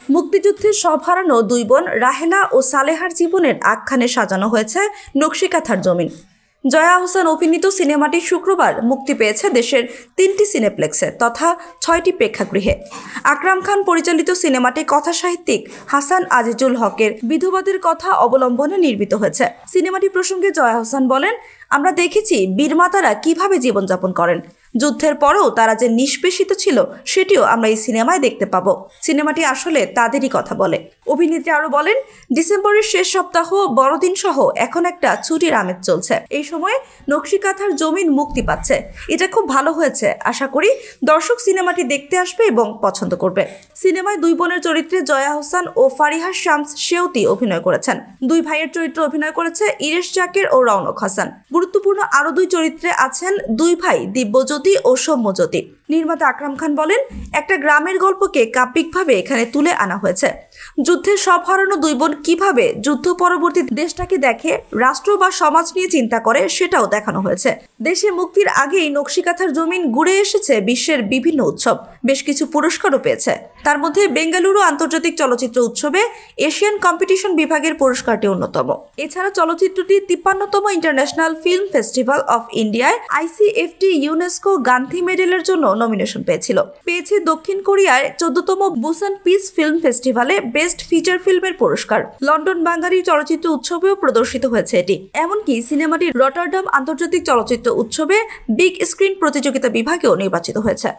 মুক্তিযুদ্ধে সব হারানো দুই বোন রাহেলা ও সালেহার জীবনের আখ্যানে সাজানো হয়েছে নকশিকাঁথার জমিন। জয়া আহসান অভিনীত সিনেমাটি শুক্রবার মুক্তি পেয়েছে দেশের 3টি সিনেপ্লেক্সে তথা 6টি প্রেক্ষাগৃহে। আকরাম খান পরিচালিত সিনেমাটি কথাসাহিত্যিক হাসান আজিজুল হকের বিধবাদের কথা অবলম্বনে নির্মিত হয়েছে। সিনেমাটি প্রসঙ্গে জয়া আহসান বলেন, আমরা দেখেছি বীরমাতারা কিভাবে জীবনযাপন করেন। যুদ্ধের পরেও তারা যে নিষ্পেষিত ছিল সেটিও আমরা এই সিনেমায় দেখতে পাবো। সিনেমাটি আসলে তাদেরই কথা বলে। অভিনেত্রী আরও বলেন, ডিসেম্বরের শেষ সপ্তাহ বড়দিন সহ এখন একটা ছুটির আমেজ চলছে। এই সময়ে নকশিকাঁথার জমিন মুক্তি পাচ্ছে। এটা খুব ভালো হয়েছে। আশা করি দর্শক সিনেমাটি দেখতে আসবে এবং পছন্দ করবে। সিনেমায় দুই বোনের চরিত্রে জয়া আহসান ও ফারিহা শামস সেওতি অভিনয় করেছেন। দুই ভাইয়ের চরিত্রে অভিনয় করেছে ইরেশ জাকের ও রওনক হাসান। গুরুত্বপূর্ণ আরও দুই চরিত্রে আছেন দুই ভাই দিব্যজ্যোতি ও সৌম্যজ্যোতি। নির্মাতা আকরাম খান বলেন, একটা গ্রামের গল্পকে কাব্যিকভাবে এখানে তুলে আনা হয়েছে। যুদ্ধের সব হারানো দুই বোন কিভাবে যুদ্ধ পরবর্তী দেশটাকে দেখে, রাষ্ট্র বা সমাজ নিয়ে চিন্তা করে সেটাও দেখানো হয়েছে। দেশে মুক্তির আগেই নকশিকাঁথার জমিন ঘুরে এসেছে বিশ্বের বিভিন্ন উৎসব, বেশ কিছু পুরস্কারও পেয়েছে। তার মধ্যে বেঙ্গালুরু আন্তর্জাতিক চলচ্চিত্র উৎসবে এশিয়ান কম্পিটিশন বিভাগের পুরস্কারটি অন্যতম। এছাড়া চলচ্চিত্রটি 53তম ইন্টারন্যাশনাল ফিল্ম ফেস্টিভ্যাল অফ ইন্ডিয়ায় ICFT ইউনেস্কো গান্ধী মেডেলের জন্য নমিনেশন পেয়েছে দক্ষিণ কোরিয়ার 14তম বুসান পিস ফিল্ম ফেস্টিভ্যালে বেস্ট ফিচার ফিল্মের পুরস্কার। লন্ডন বাঙালি চলচ্চিত্র উৎসবেও প্রদর্শিত হয়েছে এটি। এমনকি সিনেমাটি রটারডাম আন্তর্জাতিক চলচ্চিত্র উৎসবে বিগ স্ক্রিন প্রতিযোগিতা বিভাগেও নির্বাচিত হয়েছে।